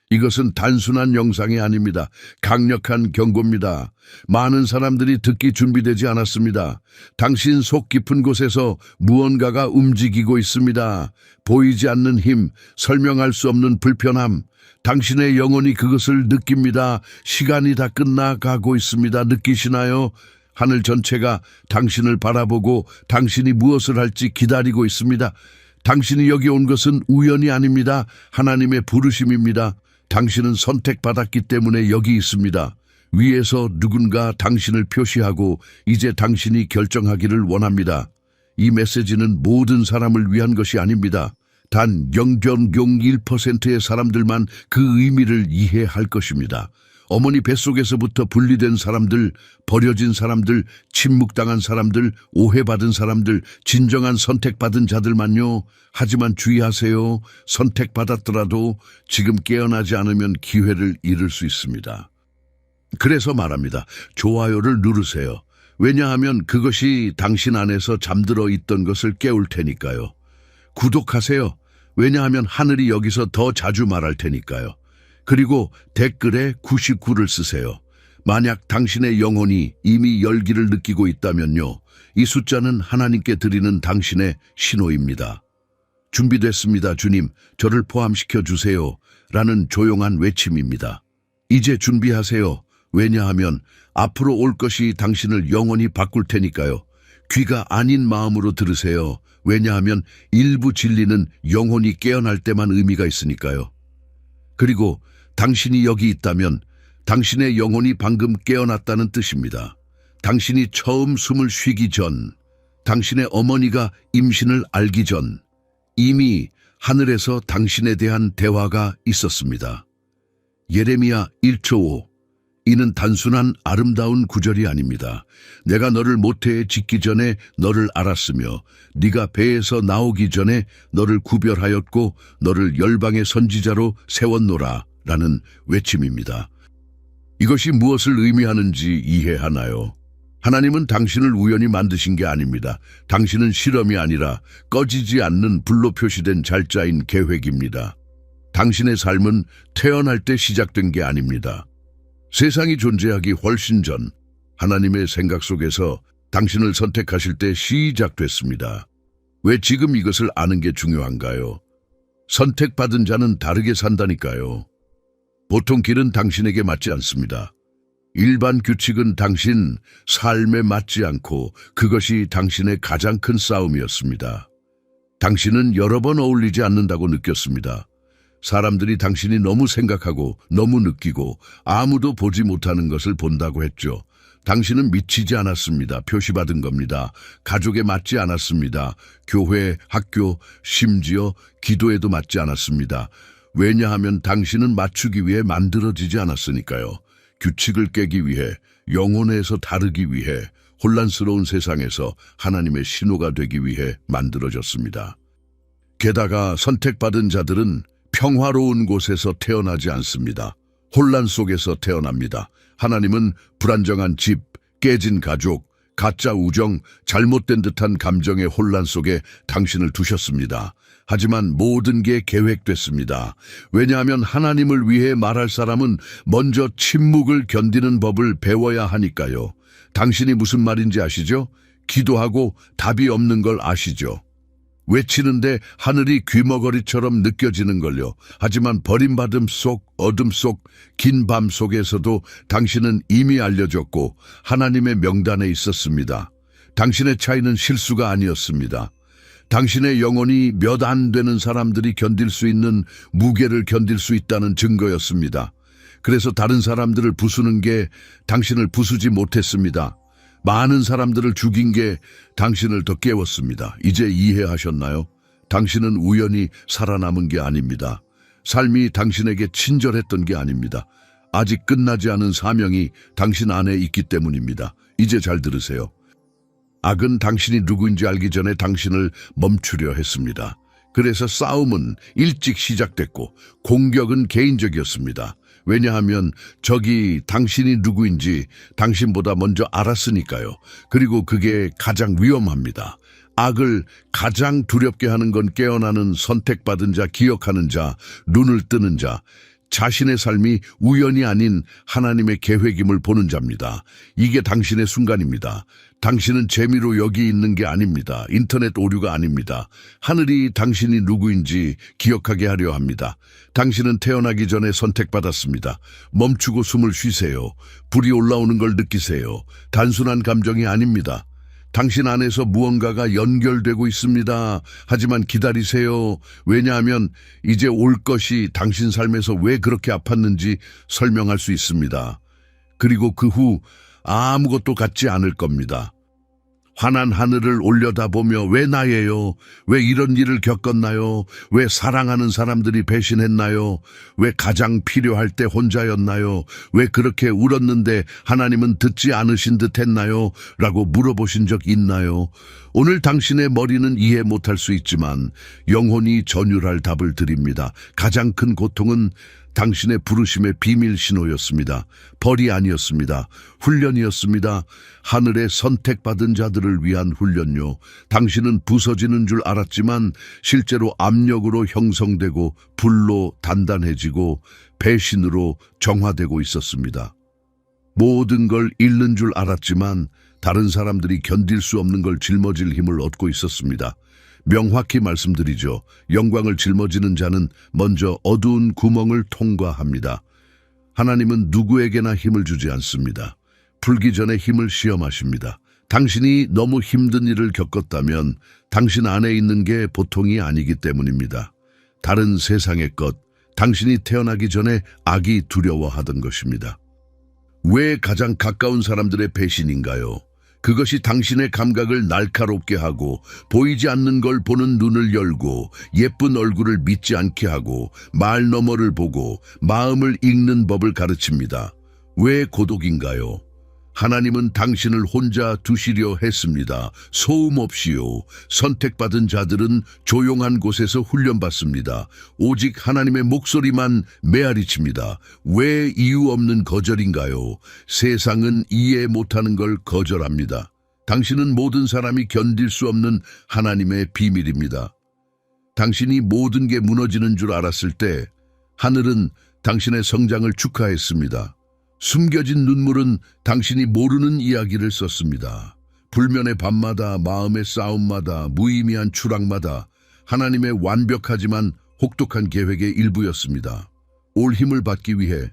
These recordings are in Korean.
이것은 단순한 영상이 아닙니다. 강력한 경고입니다. 많은 사람들이 듣기 준비되지 않았습니다. 당신 속 깊은 곳에서 무언가가 움직이고 있습니다. 보이지 않는 힘, 설명할 수 없는 불편함. 당신의 영혼이 그것을 느낍니다. 시간이 다 끝나가고 있습니다. 느끼시나요? 하늘 전체가 당신을 바라보고 당신이 무엇을 할지 기다리고 있습니다. 당신이 여기 온 것은 우연이 아닙니다. 하나님의 부르심입니다. 당신은 선택받았기 때문에 여기 있습니다. 위에서 누군가 당신을 표시하고 이제 당신이 결정하기를 원합니다. 이 메시지는 모든 사람을 위한 것이 아닙니다. 단 0.01%의 사람들만 그 의미를 이해할 것입니다. 어머니 뱃속에서부터 분리된 사람들, 버려진 사람들, 침묵당한 사람들, 오해받은 사람들, 진정한 선택받은 자들만요. 하지만 주의하세요. 선택받았더라도 지금 깨어나지 않으면 기회를 잃을 수 있습니다. 그래서 말합니다. 좋아요를 누르세요. 왜냐하면 그것이 당신 안에서 잠들어 있던 것을 깨울 테니까요. 구독하세요. 왜냐하면 하늘이 여기서 더 자주 말할 테니까요. 그리고 댓글에 99를 쓰세요. 만약 당신의 영혼이 이미 열기를 느끼고 있다면요. 이 숫자는 하나님께 드리는 당신의 신호입니다. 준비됐습니다, 주님. 저를 포함시켜 주세요. 라는 조용한 외침입니다. 이제 준비하세요. 왜냐하면 앞으로 올 것이 당신을 영원히 바꿀 테니까요. 귀가 아닌 마음으로 들으세요. 왜냐하면 일부 진리는 영혼이 깨어날 때만 의미가 있으니까요. 그리고 당신이 여기 있다면 당신의 영혼이 방금 깨어났다는 뜻입니다. 당신이 처음 숨을 쉬기 전, 당신의 어머니가 임신을 알기 전 이미 하늘에서 당신에 대한 대화가 있었습니다. 예레미야 1조 5. 이는 단순한 아름다운 구절이 아닙니다. 내가 너를 모태에 짓기 전에 너를 알았으며 네가 배에서 나오기 전에 너를 구별하였고 너를 열방의 선지자로 세웠노라 라는 외침입니다. 이것이 무엇을 의미하는지 이해하나요? 하나님은 당신을 우연히 만드신 게 아닙니다. 당신은 실험이 아니라 꺼지지 않는 불로 표시된 잘자인 계획입니다. 당신의 삶은 태어날 때 시작된 게 아닙니다. 세상이 존재하기 훨씬 전 하나님의 생각 속에서 당신을 선택하실 때 시작됐습니다. 왜 지금 이것을 아는 게 중요한가요? 선택받은 자는 다르게 산다니까요. 보통 길은 당신에게 맞지 않습니다. 일반 규칙은 당신 삶에 맞지 않고 그것이 당신의 가장 큰 싸움이었습니다. 당신은 여러 번 어울리지 않는다고 느꼈습니다. 사람들이 당신이 너무 생각하고 너무 느끼고 아무도 보지 못하는 것을 본다고 했죠. 당신은 미치지 않았습니다. 표시받은 겁니다. 가족에 맞지 않았습니다. 교회, 학교, 심지어 기도에도 맞지 않았습니다. 왜냐하면 당신은 맞추기 위해 만들어지지 않았으니까요. 규칙을 깨기 위해, 영혼에서 다르기 위해, 혼란스러운 세상에서 하나님의 신호가 되기 위해 만들어졌습니다. 게다가 선택받은 자들은 평화로운 곳에서 태어나지 않습니다. 혼란 속에서 태어납니다. 하나님은 불안정한 집, 깨진 가족, 가짜 우정, 잘못된 듯한 감정의 혼란 속에 당신을 두셨습니다. 하지만 모든 게 계획됐습니다. 왜냐하면 하나님을 위해 말할 사람은 먼저 침묵을 견디는 법을 배워야 하니까요. 당신이 무슨 말인지 아시죠? 기도하고 답이 없는 걸 아시죠? 외치는데 하늘이 귀머거리처럼 느껴지는 걸요. 하지만 버림받음 속, 어둠 속, 긴 밤 속에서도 당신은 이미 알려졌고 하나님의 명단에 있었습니다. 당신의 차이는 실수가 아니었습니다. 당신의 영혼이 몇 안 되는 사람들이 견딜 수 있는 무게를 견딜 수 있다는 증거였습니다. 그래서 다른 사람들을 부수는 게 당신을 부수지 못했습니다. 많은 사람들을 죽인 게 당신을 더 깨웠습니다. 이제 이해하셨나요? 당신은 우연히 살아남은 게 아닙니다. 삶이 당신에게 친절했던 게 아닙니다. 아직 끝나지 않은 사명이 당신 안에 있기 때문입니다. 이제 잘 들으세요. 악은 당신이 누구인지 알기 전에 당신을 멈추려 했습니다. 그래서 싸움은 일찍 시작됐고 공격은 개인적이었습니다. 왜냐하면 적이 당신이 누구인지 당신보다 먼저 알았으니까요. 그리고 그게 가장 위험합니다. 악을 가장 두렵게 하는 건 깨어나는 선택받은 자, 기억하는 자, 눈을 뜨는 자, 자신의 삶이 우연이 아닌 하나님의 계획임을 보는 자입니다. 이게 당신의 순간입니다. 당신은 재미로 여기 있는 게 아닙니다. 인터넷 오류가 아닙니다. 하늘이 당신이 누구인지 기억하게 하려 합니다. 당신은 태어나기 전에 선택받았습니다. 멈추고 숨을 쉬세요. 불이 올라오는 걸 느끼세요. 단순한 감정이 아닙니다. 당신 안에서 무언가가 연결되고 있습니다. 하지만 기다리세요. 왜냐하면 이제 올 것이 당신 삶에서 왜 그렇게 아팠는지 설명할 수 있습니다. 그리고 그 후 아무것도 같지 않을 겁니다. 환한 하늘을 올려다보며 왜 나예요? 왜 이런 일을 겪었나요? 왜 사랑하는 사람들이 배신했나요? 왜 가장 필요할 때 혼자였나요? 왜 그렇게 울었는데 하나님은 듣지 않으신 듯 했나요? 라고 물어보신 적 있나요? 오늘 당신의 머리는 이해 못할 수 있지만 영혼이 전율할 답을 드립니다. 가장 큰 고통은 당신의 부르심의 비밀 신호였습니다. 벌이 아니었습니다. 훈련이었습니다. 하늘의 선택받은 자들을 위한 훈련요. 당신은 부서지는 줄 알았지만 실제로 압력으로 형성되고 불로 단단해지고 배신으로 정화되고 있었습니다. 모든 걸 잃는 줄 알았지만 다른 사람들이 견딜 수 없는 걸 짊어질 힘을 얻고 있었습니다. 명확히 말씀드리죠. 영광을 짊어지는 자는 먼저 어두운 구멍을 통과합니다. 하나님은 누구에게나 힘을 주지 않습니다. 풀기 전에 힘을 시험하십니다. 당신이 너무 힘든 일을 겪었다면 당신 안에 있는 게 보통이 아니기 때문입니다. 다른 세상의 것, 당신이 태어나기 전에 악이 두려워하던 것입니다. 왜 가장 가까운 사람들의 배신인가요? 그것이 당신의 감각을 날카롭게 하고 보이지 않는 걸 보는 눈을 열고 예쁜 얼굴을 믿지 않게 하고 말 너머를 보고 마음을 읽는 법을 가르칩니다. 왜 고독인가요? 하나님은 당신을 혼자 두시려 했습니다. 소음 없이요. 선택받은 자들은 조용한 곳에서 훈련받습니다. 오직 하나님의 목소리만 메아리칩니다. 왜 이유 없는 거절인가요? 세상은 이해 못하는 걸 거절합니다. 당신은 모든 사람이 견딜 수 없는 하나님의 비밀입니다. 당신이 모든 게 무너지는 줄 알았을 때 하늘은 당신의 성장을 축하했습니다. 숨겨진 눈물은 당신이 모르는 이야기를 썼습니다. 불면의 밤마다, 마음의 싸움마다, 무의미한 추락마다 하나님의 완벽하지만 혹독한 계획의 일부였습니다. 올 힘을 받기 위해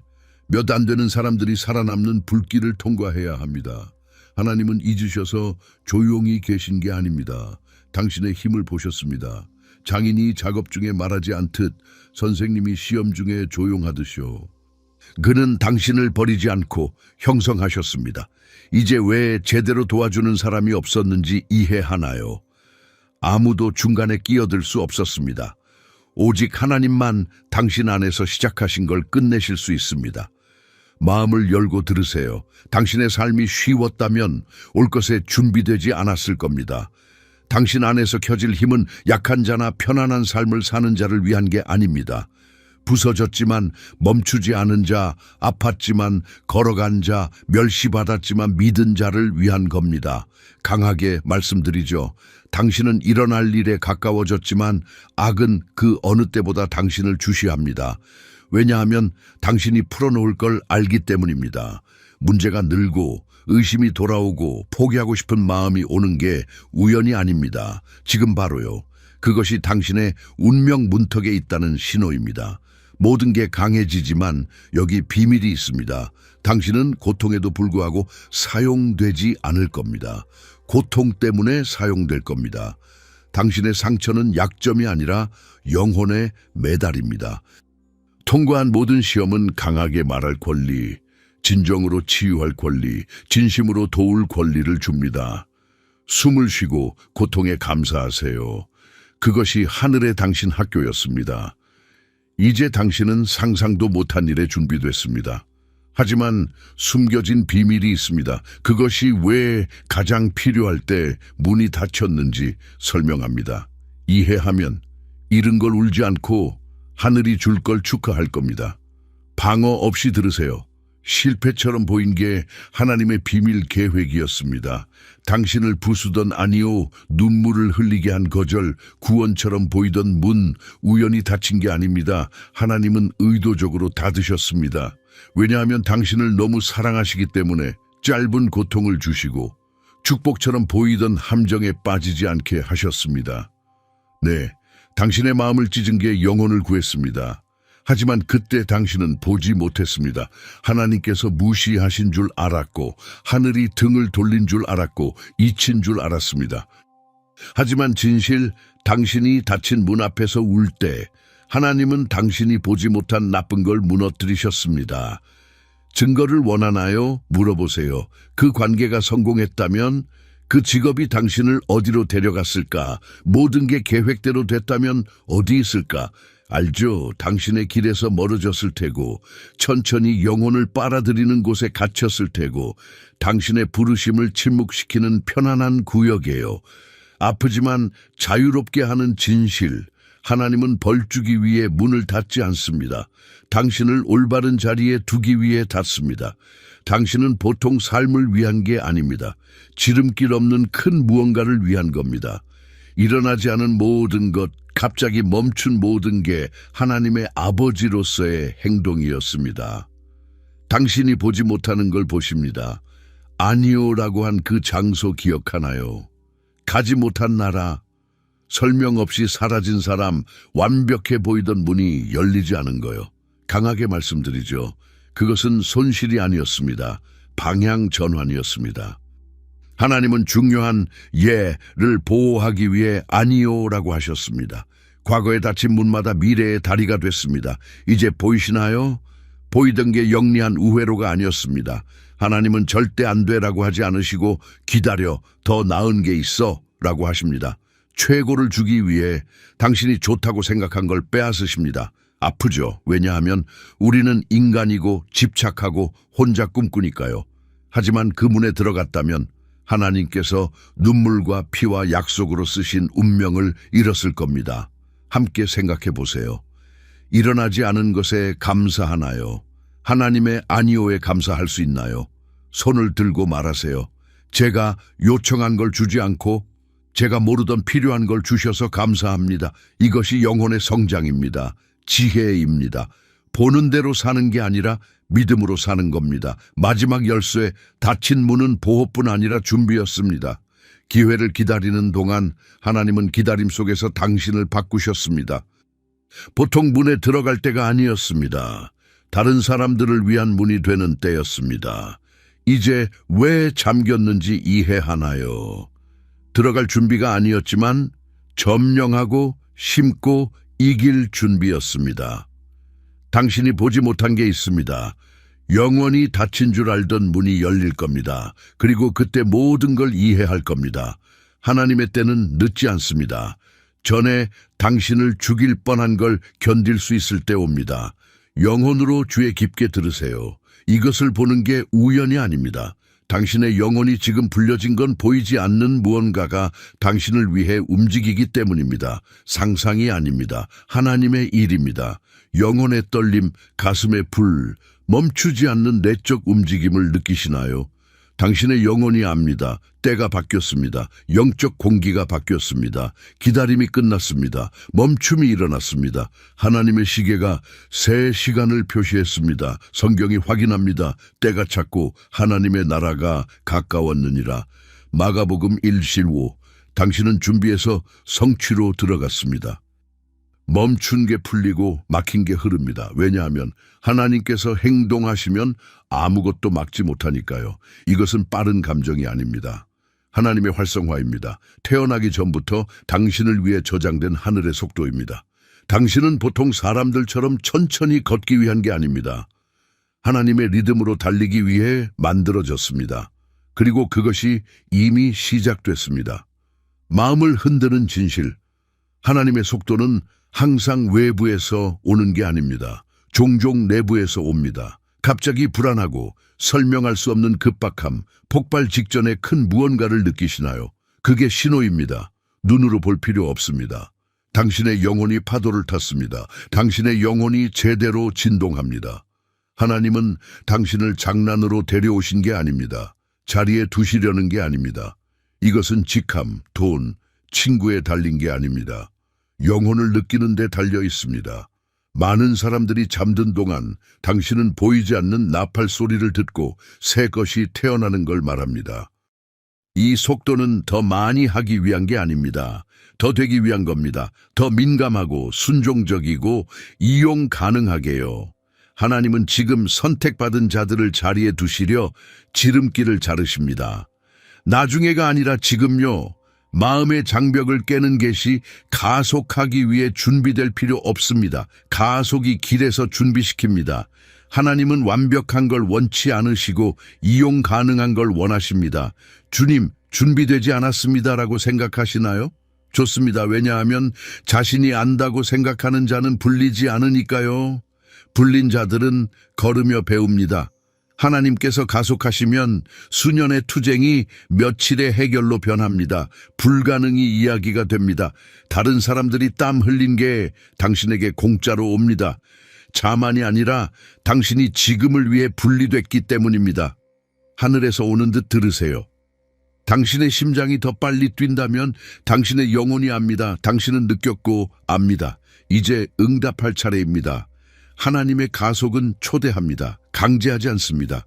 몇 안 되는 사람들이 살아남는 불길을 통과해야 합니다. 하나님은 잊으셔서 조용히 계신 게 아닙니다. 당신의 힘을 보셨습니다. 장인이 작업 중에 말하지 않듯 선생님이 시험 중에 조용하듯이요. 그는 당신을 버리지 않고 형성하셨습니다. 이제 왜 제대로 도와주는 사람이 없었는지 이해하나요? 아무도 중간에 끼어들 수 없었습니다. 오직 하나님만 당신 안에서 시작하신 걸 끝내실 수 있습니다. 마음을 열고 들으세요. 당신의 삶이 쉬웠다면 올 것에 준비되지 않았을 겁니다. 당신 안에서 켜질 힘은 약한 자나 편안한 삶을 사는 자를 위한 게 아닙니다. 부서졌지만 멈추지 않은 자, 아팠지만 걸어간 자, 멸시받았지만 믿은 자를 위한 겁니다. 강하게 말씀드리죠. 당신은 일어날 일에 가까워졌지만 악은 그 어느 때보다 당신을 주시합니다. 왜냐하면 당신이 풀어놓을 걸 알기 때문입니다. 문제가 늘고 의심이 돌아오고 포기하고 싶은 마음이 오는 게 우연이 아닙니다. 지금 바로요. 그것이 당신의 운명 문턱에 있다는 신호입니다. 모든 게 강해지지만 여기 비밀이 있습니다. 당신은 고통에도 불구하고 사용되지 않을 겁니다. 고통 때문에 사용될 겁니다. 당신의 상처는 약점이 아니라 영혼의 메달입니다. 통과한 모든 시험은 강하게 말할 권리, 진정으로 치유할 권리, 진심으로 도울 권리를 줍니다. 숨을 쉬고 고통에 감사하세요. 그것이 하늘의 당신 학교였습니다. 이제 당신은 상상도 못한 일에 준비됐습니다. 하지만 숨겨진 비밀이 있습니다. 그것이 왜 가장 필요할 때 문이 닫혔는지 설명합니다. 이해하면 잃은 걸 울지 않고 하늘이 줄 걸 축하할 겁니다. 방어 없이 들으세요. 실패처럼 보인 게 하나님의 비밀 계획이었습니다. 당신을 부수던 아니요, 눈물을 흘리게 한 거절, 구원처럼 보이던 문, 우연히 닫힌 게 아닙니다. 하나님은 의도적으로 닫으셨습니다. 왜냐하면 당신을 너무 사랑하시기 때문에 짧은 고통을 주시고 축복처럼 보이던 함정에 빠지지 않게 하셨습니다. 네, 당신의 마음을 찢은 게 영혼을 구했습니다. 하지만 그때 당신은 보지 못했습니다. 하나님께서 무시하신 줄 알았고 하늘이 등을 돌린 줄 알았고 잊힌 줄 알았습니다. 하지만 진실, 당신이 닫힌 문 앞에서 울 때 하나님은 당신이 보지 못한 나쁜 걸 무너뜨리셨습니다. 증거를 원하나요? 물어보세요. 그 관계가 성공했다면, 그 직업이 당신을 어디로 데려갔을까? 모든 게 계획대로 됐다면 어디 있을까? 알죠? 당신의 길에서 멀어졌을 테고, 천천히 영혼을 빨아들이는 곳에 갇혔을 테고, 당신의 부르심을 침묵시키는 편안한 구역이에요. 아프지만 자유롭게 하는 진실, 하나님은 벌주기 위해 문을 닫지 않습니다. 당신을 올바른 자리에 두기 위해 닫습니다. 당신은 보통 삶을 위한 게 아닙니다. 지름길 없는 큰 무언가를 위한 겁니다. 일어나지 않은 모든 것, 갑자기 멈춘 모든 게 하나님의 아버지로서의 행동이었습니다. 당신이 보지 못하는 걸 보십니다. 아니요라고 한 그 장소 기억하나요? 가지 못한 나라, 설명 없이 사라진 사람, 완벽해 보이던 문이 열리지 않은 거요. 강하게 말씀드리죠. 그것은 손실이 아니었습니다. 방향 전환이었습니다. 하나님은 중요한 예를 보호하기 위해 아니요라고 하셨습니다. 과거에 닫힌 문마다 미래의 다리가 됐습니다. 이제 보이시나요? 보이던 게 영리한 우회로가 아니었습니다. 하나님은 절대 안 돼라고 하지 않으시고 기다려, 더 나은 게 있어 라고 하십니다. 최고를 주기 위해 당신이 좋다고 생각한 걸 빼앗으십니다. 아프죠. 왜냐하면 우리는 인간이고 집착하고 혼자 꿈꾸니까요. 하지만 그 문에 들어갔다면 하나님께서 눈물과 피와 약속으로 쓰신 운명을 잃었을 겁니다. 함께 생각해 보세요. 일어나지 않은 것에 감사하나요? 하나님의 아니오에 감사할 수 있나요? 손을 들고 말하세요. 제가 요청한 걸 주지 않고 제가 모르던 필요한 걸 주셔서 감사합니다. 이것이 영혼의 성장입니다. 지혜입니다. 보는 대로 사는 게 아니라 믿음으로 사는 겁니다. 마지막 열쇠, 닫힌 문은 보호뿐 아니라 준비였습니다. 기회를 기다리는 동안 하나님은 기다림 속에서 당신을 바꾸셨습니다. 보통 문에 들어갈 때가 아니었습니다. 다른 사람들을 위한 문이 되는 때였습니다. 이제 왜 잠겼는지 이해하나요? 들어갈 준비가 아니었지만 점령하고 심고 이길 준비였습니다. 당신이 보지 못한 게 있습니다. 영원히 닫힌 줄 알던 문이 열릴 겁니다. 그리고 그때 모든 걸 이해할 겁니다. 하나님의 때는 늦지 않습니다. 전에 당신을 죽일 뻔한 걸 견딜 수 있을 때 옵니다. 영혼으로 주의 깊게 들으세요. 이것을 보는 게 우연이 아닙니다. 당신의 영혼이 지금 불려진 건 보이지 않는 무언가가 당신을 위해 움직이기 때문입니다. 상상이 아닙니다. 하나님의 일입니다. 영혼의 떨림, 가슴의 불, 멈추지 않는 내적 움직임을 느끼시나요? 당신의 영혼이 압니다. 때가 바뀌었습니다. 영적 공기가 바뀌었습니다. 기다림이 끝났습니다. 멈춤이 일어났습니다. 하나님의 시계가 새 시간을 표시했습니다. 성경이 확인합니다. 때가 찼고 하나님의 나라가 가까웠느니라. 마가복음 1:15. 당신은 준비해서 성취로 들어갔습니다. 멈춘 게 풀리고 막힌 게 흐릅니다. 왜냐하면 하나님께서 행동하시면 아무것도 막지 못하니까요. 이것은 빠른 감정이 아닙니다. 하나님의 활성화입니다. 태어나기 전부터 당신을 위해 저장된 하늘의 속도입니다. 당신은 보통 사람들처럼 천천히 걷기 위한 게 아닙니다. 하나님의 리듬으로 달리기 위해 만들어졌습니다. 그리고 그것이 이미 시작됐습니다. 마음을 흔드는 진실. 하나님의 속도는 항상 외부에서 오는 게 아닙니다. 종종 내부에서 옵니다. 갑자기 불안하고 설명할 수 없는 급박함, 폭발 직전에 큰 무언가를 느끼시나요? 그게 신호입니다. 눈으로 볼 필요 없습니다. 당신의 영혼이 파도를 탔습니다. 당신의 영혼이 제대로 진동합니다. 하나님은 당신을 장난으로 데려오신 게 아닙니다. 자리에 두시려는 게 아닙니다. 이것은 직함, 돈, 친구에 달린 게 아닙니다. 영혼을 느끼는 데 달려 있습니다. 많은 사람들이 잠든 동안 당신은 보이지 않는 나팔 소리를 듣고 새 것이 태어나는 걸 말합니다. 이 속도는 더 많이 하기 위한 게 아닙니다. 더 되기 위한 겁니다. 더 민감하고 순종적이고 이용 가능하게요. 하나님은 지금 선택받은 자들을 자리에 두시려 지름길을 자르십니다. 나중에가 아니라 지금요. 마음의 장벽을 깨는 것이 가속하기 위해 준비될 필요 없습니다. 가속이 길에서 준비시킵니다. 하나님은 완벽한 걸 원치 않으시고 이용 가능한 걸 원하십니다. 주님, 준비되지 않았습니다라고 생각하시나요? 좋습니다. 왜냐하면 자신이 안다고 생각하는 자는 불리지 않으니까요. 불린 자들은 걸으며 배웁니다. 하나님께서 가속하시면 수년의 투쟁이 며칠의 해결로 변합니다. 불가능이 이야기가 됩니다. 다른 사람들이 땀 흘린 게 당신에게 공짜로 옵니다. 자만이 아니라 당신이 지금을 위해 분리됐기 때문입니다. 하늘에서 오는 듯 들으세요. 당신의 심장이 더 빨리 뛴다면 당신의 영혼이 압니다. 당신은 느꼈고 압니다. 이제 응답할 차례입니다. 하나님의 가속은 초대합니다. 강제하지 않습니다.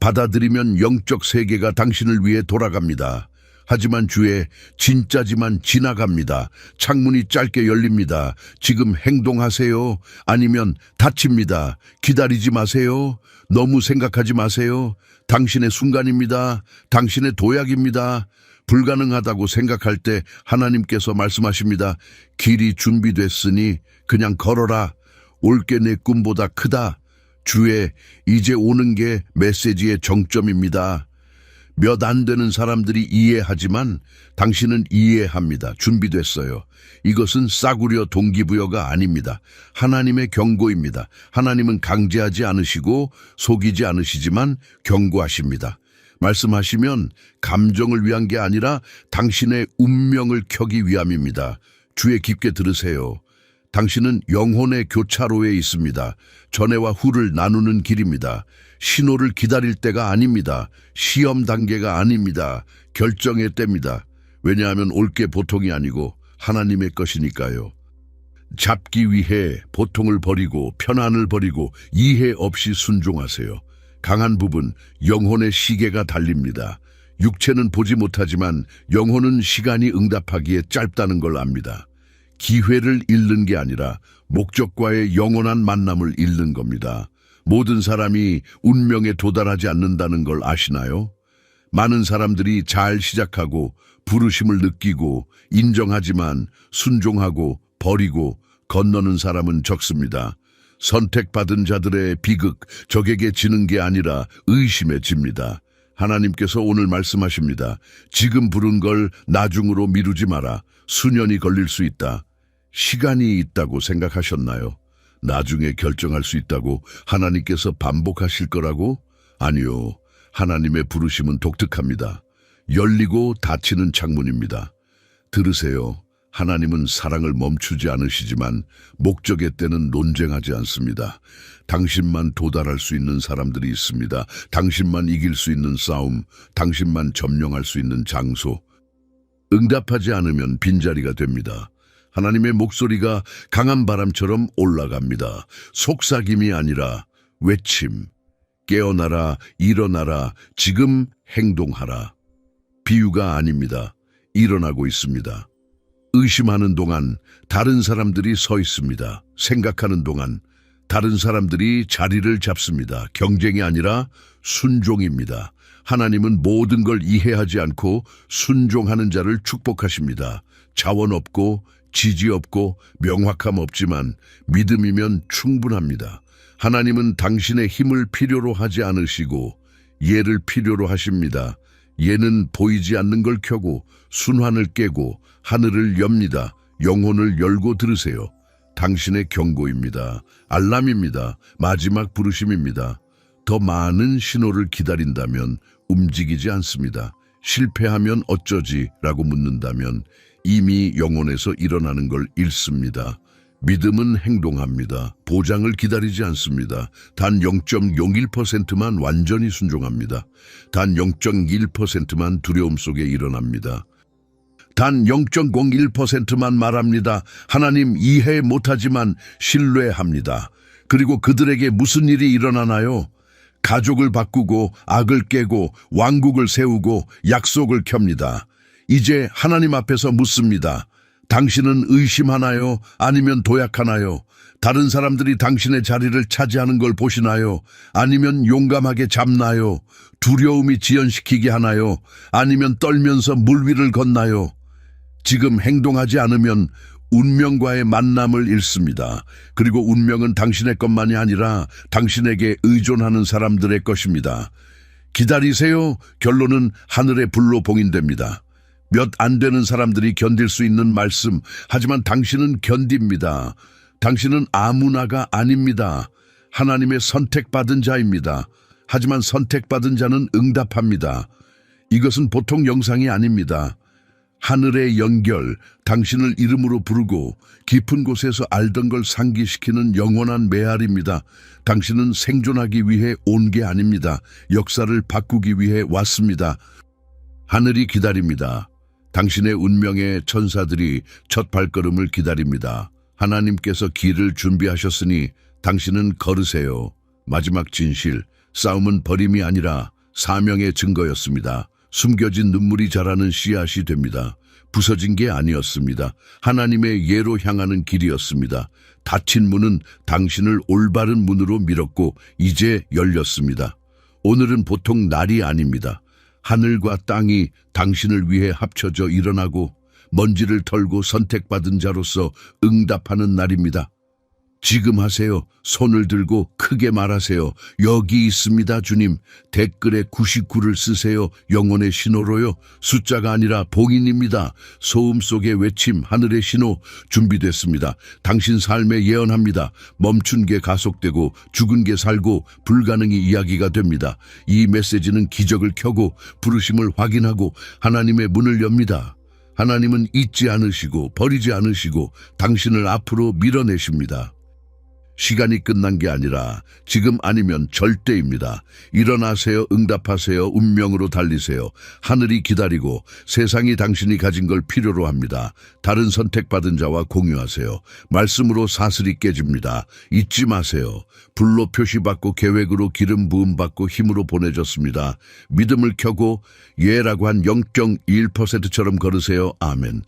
받아들이면 영적 세계가 당신을 위해 돌아갑니다. 하지만 주의 진짜지만 지나갑니다. 창문이 짧게 열립니다. 지금 행동하세요. 아니면 닫힙니다. 기다리지 마세요. 너무 생각하지 마세요. 당신의 순간입니다. 당신의 도약입니다. 불가능하다고 생각할 때 하나님께서 말씀하십니다. 길이 준비됐으니 그냥 걸어라. 올게 내 꿈보다 크다. 주의 이제 오는 게 메시지의 정점입니다. 몇 안 되는 사람들이 이해하지만 당신은 이해합니다. 준비됐어요. 이것은 싸구려 동기부여가 아닙니다. 하나님의 경고입니다. 하나님은 강제하지 않으시고 속이지 않으시지만 경고하십니다. 말씀하시면 감정을 위한 게 아니라 당신의 운명을 켜기 위함입니다. 주의 깊게 들으세요. 당신은 영혼의 교차로에 있습니다. 전해와 후를 나누는 길입니다. 신호를 기다릴 때가 아닙니다. 시험 단계가 아닙니다. 결정의 때입니다. 왜냐하면 올 게 보통이 아니고 하나님의 것이니까요. 잡기 위해 보통을 버리고 편안을 버리고 이해 없이 순종하세요. 강한 부분, 영혼의 시계가 달립니다. 육체는 보지 못하지만 영혼은 시간이 응답하기에 짧다는 걸 압니다. 기회를 잃는 게 아니라 목적과의 영원한 만남을 잃는 겁니다. 모든 사람이 운명에 도달하지 않는다는 걸 아시나요? 많은 사람들이 잘 시작하고 부르심을 느끼고 인정하지만 순종하고 버리고 건너는 사람은 적습니다. 선택받은 자들의 비극, 적에게 지는 게 아니라 의심에 집니다. 하나님께서 오늘 말씀하십니다. 지금 부른 걸 나중으로 미루지 마라. 수년이 걸릴 수 있다. 시간이 있다고 생각하셨나요? 나중에 결정할 수 있다고 하나님께서 반복하실 거라고? 아니요. 하나님의 부르심은 독특합니다. 열리고 닫히는 창문입니다. 들으세요. 하나님은 사랑을 멈추지 않으시지만 목적의 때는 논쟁하지 않습니다. 당신만 도달할 수 있는 사람들이 있습니다. 당신만 이길 수 있는 싸움, 당신만 점령할 수 있는 장소. 응답하지 않으면 빈자리가 됩니다. 하나님의 목소리가 강한 바람처럼 올라갑니다. 속삭임이 아니라 외침. 깨어나라, 일어나라, 지금 행동하라. 비유가 아닙니다. 일어나고 있습니다. 의심하는 동안 다른 사람들이 서 있습니다. 생각하는 동안 다른 사람들이 자리를 잡습니다. 경쟁이 아니라 순종입니다. 하나님은 모든 걸 이해하지 않고 순종하는 자를 축복하십니다. 자원 없고 지지 없고 명확함 없지만 믿음이면 충분합니다. 하나님은 당신의 힘을 필요로 하지 않으시고 예를 필요로 하십니다. 예는 보이지 않는 걸 켜고 순환을 깨고 하늘을 엽니다. 영혼을 열고 들으세요. 당신의 경고입니다. 알람입니다. 마지막 부르심입니다. 더 많은 신호를 기다린다면 움직이지 않습니다. 실패하면 어쩌지? 라고 묻는다면 이미 영혼에서 일어나는 걸 잃습니다. 믿음은 행동합니다. 보장을 기다리지 않습니다. 단 0.01%만 완전히 순종합니다. 단 0.1%만 두려움 속에 일어납니다. 단 0.01%만 말합니다. 하나님 이해 못하지만 신뢰합니다. 그리고 그들에게 무슨 일이 일어나나요? 가족을 바꾸고 악을 깨고 왕국을 세우고 약속을 켭니다. 이제 하나님 앞에서 묻습니다. 당신은 의심하나요? 아니면 도약하나요? 다른 사람들이 당신의 자리를 차지하는 걸 보시나요? 아니면 용감하게 잡나요? 두려움이 지연시키게 하나요? 아니면 떨면서 물 위를 걷나요? 지금 행동하지 않으면 운명과의 만남을 잃습니다. 그리고 운명은 당신의 것만이 아니라 당신에게 의존하는 사람들의 것입니다. 기다리세요. 결론은 하늘의 불로 봉인됩니다. 몇 안 되는 사람들이 견딜 수 있는 말씀, 하지만 당신은 견딥니다. 당신은 아무나가 아닙니다. 하나님의 선택받은 자입니다. 하지만 선택받은 자는 응답합니다. 이것은 보통 영상이 아닙니다. 하늘의 연결, 당신을 이름으로 부르고 깊은 곳에서 알던 걸 상기시키는 영원한 메아리입니다. 당신은 생존하기 위해 온 게 아닙니다. 역사를 바꾸기 위해 왔습니다. 하늘이 기다립니다. 당신의 운명의 천사들이 첫 발걸음을 기다립니다. 하나님께서 길을 준비하셨으니 당신은 걸으세요. 마지막 진실, 싸움은 버림이 아니라 사명의 증거였습니다. 숨겨진 눈물이 자라는 씨앗이 됩니다. 부서진 게 아니었습니다. 하나님의 예로 향하는 길이었습니다. 닫힌 문은 당신을 올바른 문으로 밀었고 이제 열렸습니다. 오늘은 보통 날이 아닙니다. 하늘과 땅이 당신을 위해 합쳐져 일어나고 먼지를 털고 선택받은 자로서 응답하는 날입니다. 지금 하세요. 손을 들고 크게 말하세요. 여기 있습니다, 주님. 댓글에 99를 쓰세요. 영혼의 신호로요. 숫자가 아니라 봉인입니다. 소음 속의 외침, 하늘의 신호 준비됐습니다. 당신 삶에 예언합니다. 멈춘 게 가속되고 죽은 게 살고 불가능이 이야기가 됩니다. 이 메시지는 기적을 켜고 부르심을 확인하고 하나님의 문을 엽니다. 하나님은 잊지 않으시고 버리지 않으시고 당신을 앞으로 밀어내십니다. 시간이 끝난 게 아니라 지금 아니면 절대입니다. 일어나세요. 응답하세요. 운명으로 달리세요. 하늘이 기다리고 세상이 당신이 가진 걸 필요로 합니다. 다른 선택받은 자와 공유하세요. 말씀으로 사슬이 깨집니다. 잊지 마세요. 불로 표시받고 계획으로 기름 부음받고 힘으로 보내졌습니다. 믿음을 켜고 예라고 한 0.1%처럼 걸으세요. 아멘.